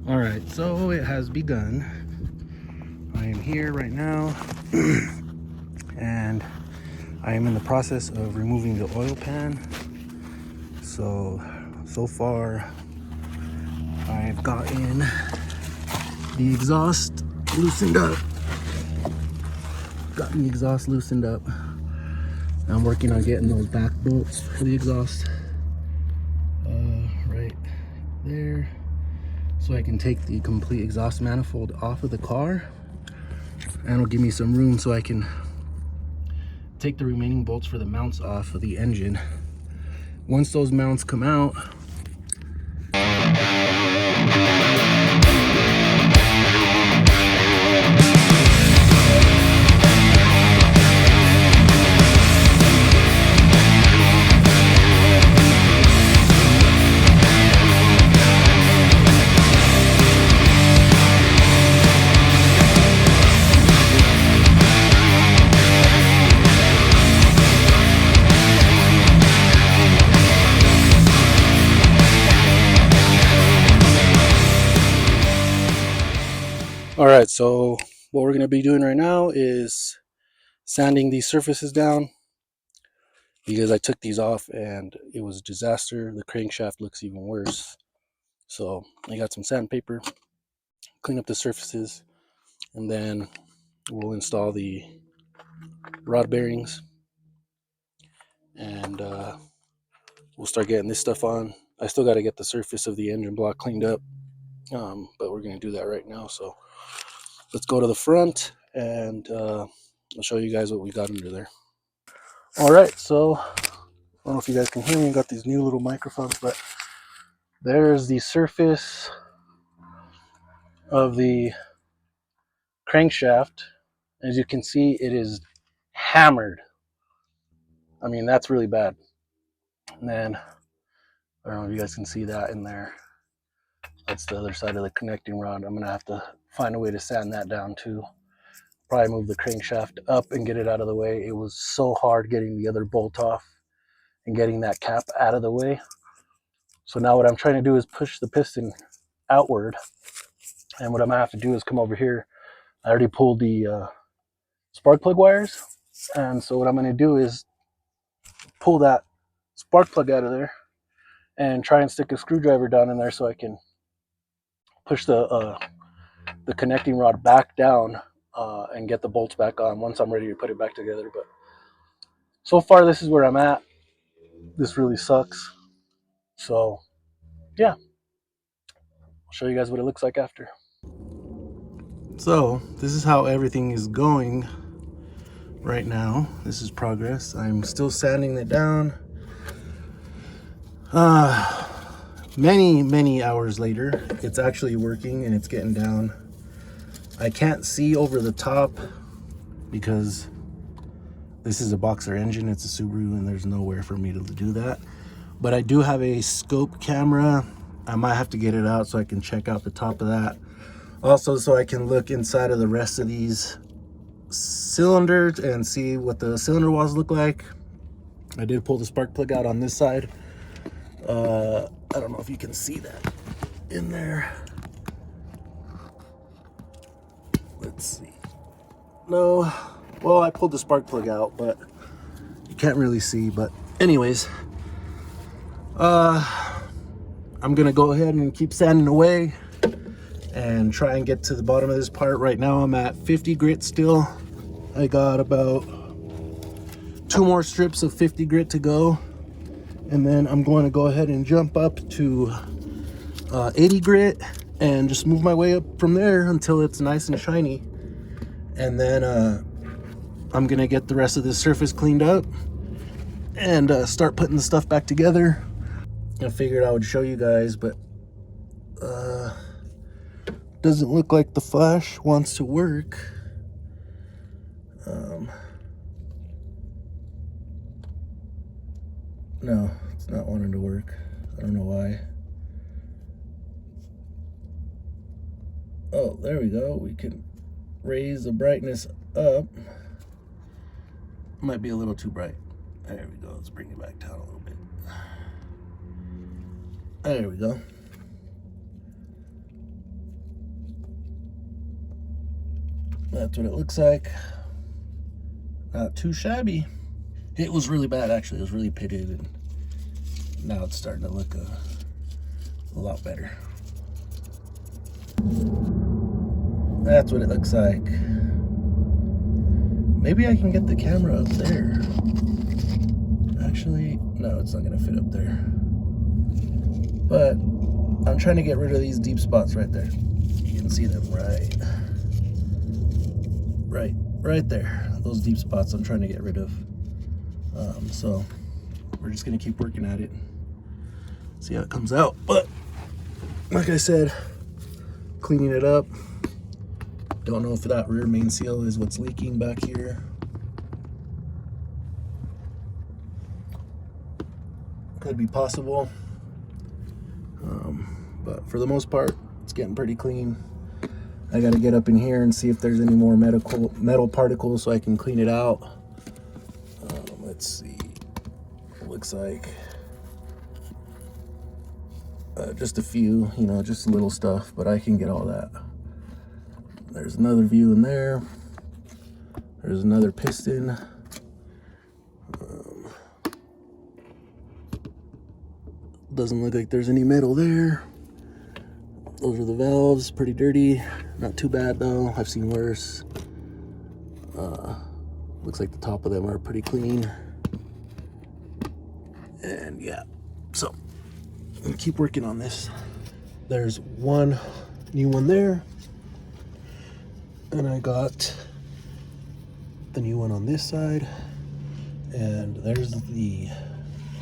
All right, so it has begun. I am here right now and I am in the process of removing the oil pan. So far I've gotten the exhaust loosened up. I'm working on getting those back bolts for the exhaust right there, so I can take the complete exhaust manifold off of the car, and it'll give me some room so I can take the remaining bolts for the mounts off of the engine. Once those mounts come out, all right, so what we're going to be doing right now is sanding these surfaces down, because I took these off and it was a disaster. The crankshaft looks even worse. So I got some sandpaper, clean up the surfaces, and then we'll install the rod bearings, and we'll start getting this stuff on. I still got to get the surface of the engine block cleaned up, but we're going to do that right now. So let's go to the front, and I'll show you guys what we got under there. All right, so I don't know if you guys can hear me. I got these new little microphones, but there's the surface of the crankshaft. As you can see, it is hammered. I mean, that's really bad. And then I don't know if you guys can see that in there. That's the other side of the connecting rod. I'm gonna have to find a way to sand that down too. Probably move the crankshaft up and get it out of the way. It was so hard getting the other bolt off and getting that cap out of the way. So now what I'm trying to do is push the piston outward. And what I'm gonna have to do is come over here. I already pulled the spark plug wires. And so what I'm gonna do is pull that spark plug out of there and try and stick a screwdriver down in there so I can push the connecting rod back down and get the bolts back on once I'm ready to put it back together. But so far, this is where I'm at. This really sucks. So yeah, I'll show you guys what it looks like after. So this is how everything is going right now. This is progress. I'm still sanding it down. Many hours later, it's actually working and it's getting down. I can't see over the top because this is a boxer engine. It's a Subaru and there's nowhere for me to do that. But I do have a scope camera. I might have to get it out so I can check out the top of that. Also, so I can look inside of the rest of these cylinders and see what the cylinder walls look like. I did pull the spark plug out on this side. I don't know if you can see that in there. Let's see. No, well, I pulled the spark plug out, but you can't really see. But anyways, I'm gonna go ahead and keep sanding away and try and get to the bottom of this part. Right now I'm at 50 grit still. I got about 2 more strips of 50 grit to go, and then I'm going to go ahead and jump up to 80 grit and just move my way up from there until it's nice and shiny. And then I'm gonna get the rest of this surface cleaned up and start putting the stuff back together. I figured I would show you guys, but doesn't look like the flash wants to work. No, it's not wanting to work. I don't know why. Oh, there we go. We can raise the brightness up. Might be a little too bright. There we go. Let's bring it back down a little bit. There we go. That's what it looks like. Not too shabby. It was really bad, actually. It was really pitted, and now it's starting to look a lot better. That's what it looks like. Maybe I can get the camera up there. Actually, no, it's not gonna fit up there. But I'm trying to get rid of these deep spots right there. You can see them right there. Those deep spots I'm trying to get rid of. So we're just gonna keep working at it, see how it comes out. But like I said, cleaning it up. Don't know if that rear main seal is what's leaking back here. Could be possible. But for the most part, it's getting pretty clean. I gotta get up in here and see if there's any more metal particles so I can clean it out. Let's see. It looks like just a few, you know, just little stuff, but I can get all that. There's another view in there. There's another piston. Doesn't look like there's any metal there. Those are the valves, pretty dirty. Not too bad though, I've seen worse. Looks like the top of them are pretty clean. And yeah, so I'm gonna keep working on this. There's one new one there. And I got the new one on this side. And there's the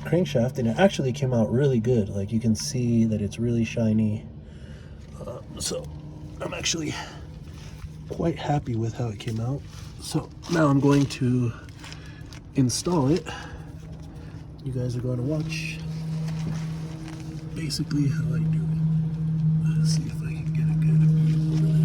crankshaft, and it actually came out really good. Like, you can see that it's really shiny. So I'm actually quite happy with how it came out. So now I'm going to install it. You guys are going to watch basically how I do it. Let's see if I can get a good view over there.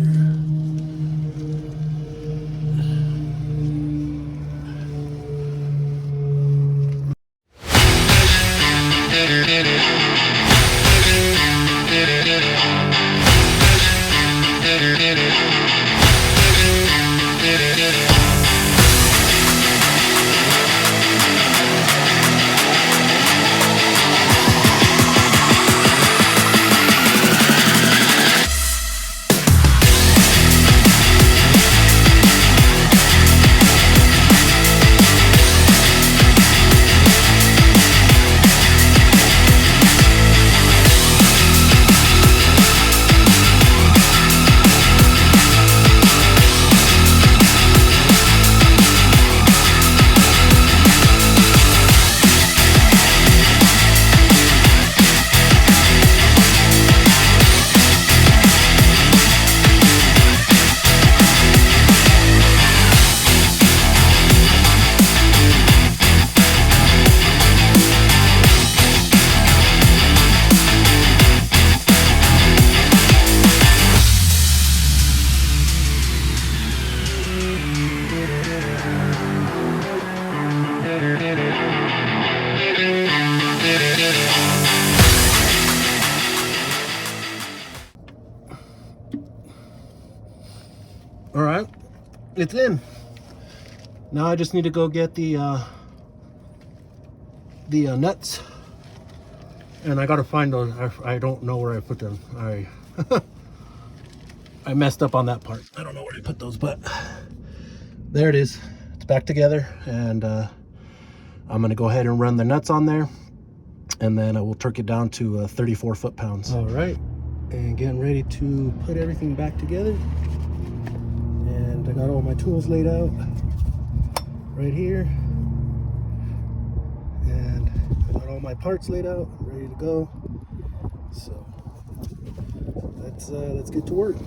All right, it's in. Now I just need to go get the nuts, and I gotta find those. I don't know where I put them. I messed up on that part. I don't know where I put those, but there it is. It's back together, and I'm gonna go ahead and run the nuts on there, and then I will torque it down to 34 foot-pounds. All right, and getting ready to put everything back together. And I got all my tools laid out right here, and I got all my parts laid out, ready to go. So let's get to work.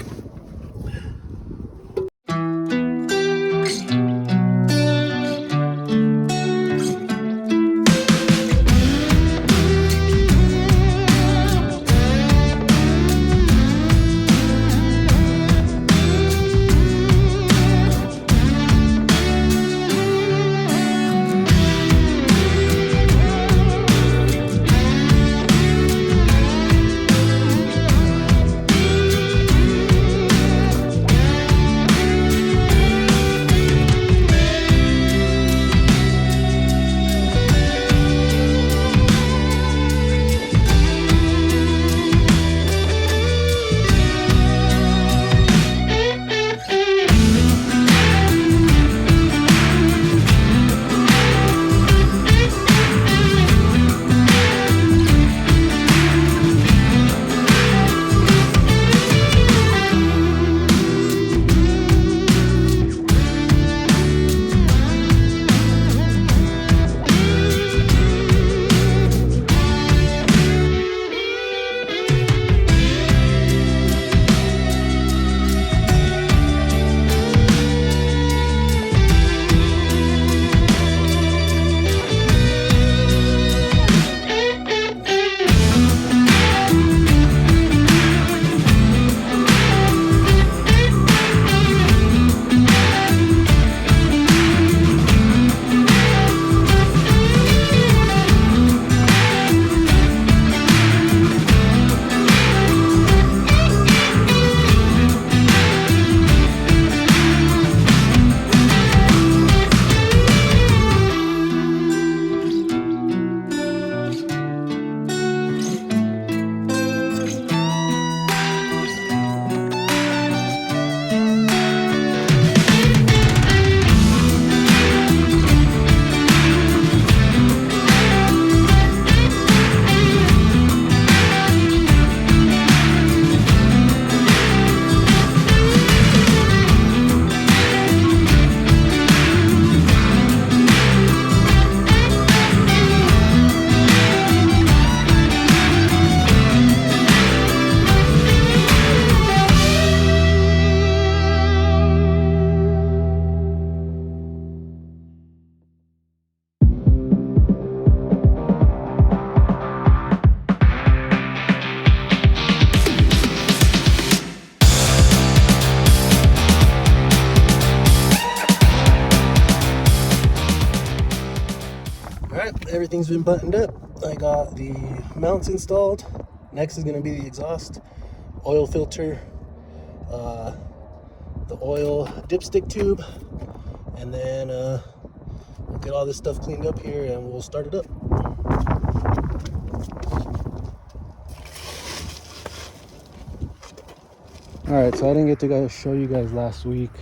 everything's been buttoned up. I got the mounts installed. Next is going to be the exhaust, oil filter, the oil dipstick tube, and then we'll get all this stuff cleaned up here and we'll start it up. Alright, so I didn't get to show you guys last week,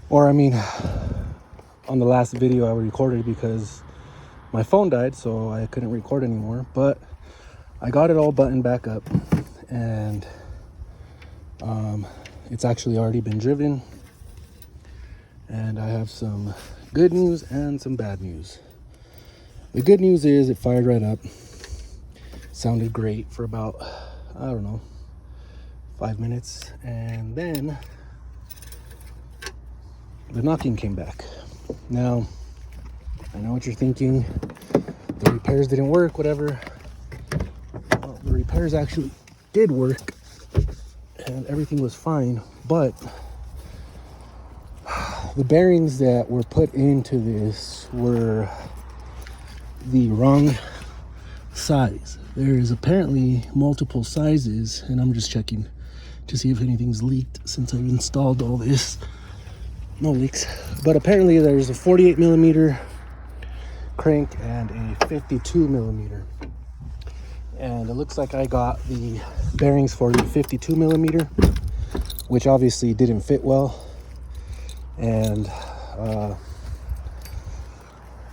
or I mean on the last video I recorded because my phone died, so I couldn't record anymore. But I got it all buttoned back up, and it's actually already been driven, and I have some good news and some bad news. The good news is it fired right up, sounded great for about, I don't know, 5 minutes, and then the knocking came back. Now, I know what you're thinking, the repairs didn't work, whatever. Well, the repairs actually did work, and everything was fine, but the bearings that were put into this were the wrong size. There is apparently multiple sizes, and I'm just checking to see if anything's leaked since I've installed all this. No leaks, but apparently there's a 48 millimeter crank and a 52 millimeter, and it looks like I got the bearings for the 52 millimeter, which obviously didn't fit well, and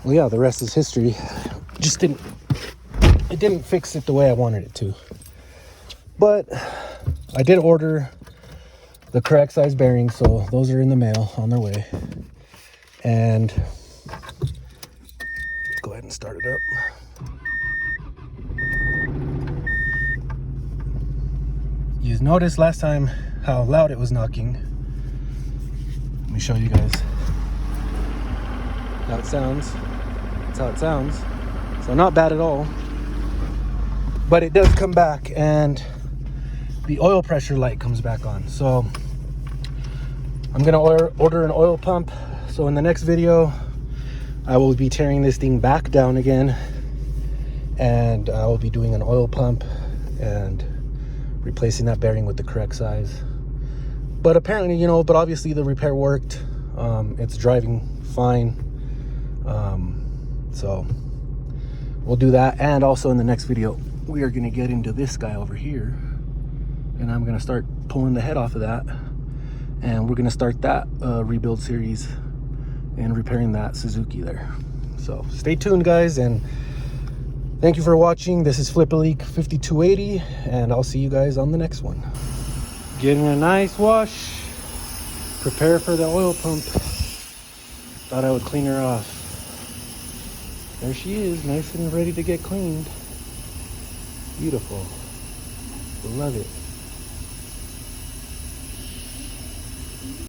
well, yeah, the rest is history. It didn't fix it the way I wanted it to, but I did order the correct size bearings, so those are in the mail on their way. And let's go ahead and start it up. You noticed last time how loud it was knocking. Let me show you guys how it sounds. That's how it sounds. So not bad at all, but it does come back, and the oil pressure light comes back on. So I'm gonna order an oil pump. So in the next video, I will be tearing this thing back down again, and I will be doing an oil pump and replacing that bearing with the correct size. But apparently, you know, but obviously the repair worked. It's driving fine. So we'll do that. And also in the next video, we are gonna get into this guy over here, and I'm gonna start pulling the head off of that, and we're gonna start that rebuild series and repairing that Suzuki there. So stay tuned, guys, and thank you for watching. This is Flip-A-Leak 5280, and I'll see you guys on the next one. Getting a nice wash, prepare for the oil pump. Thought I would clean her off. There she is, nice and ready to get cleaned. Beautiful, love it.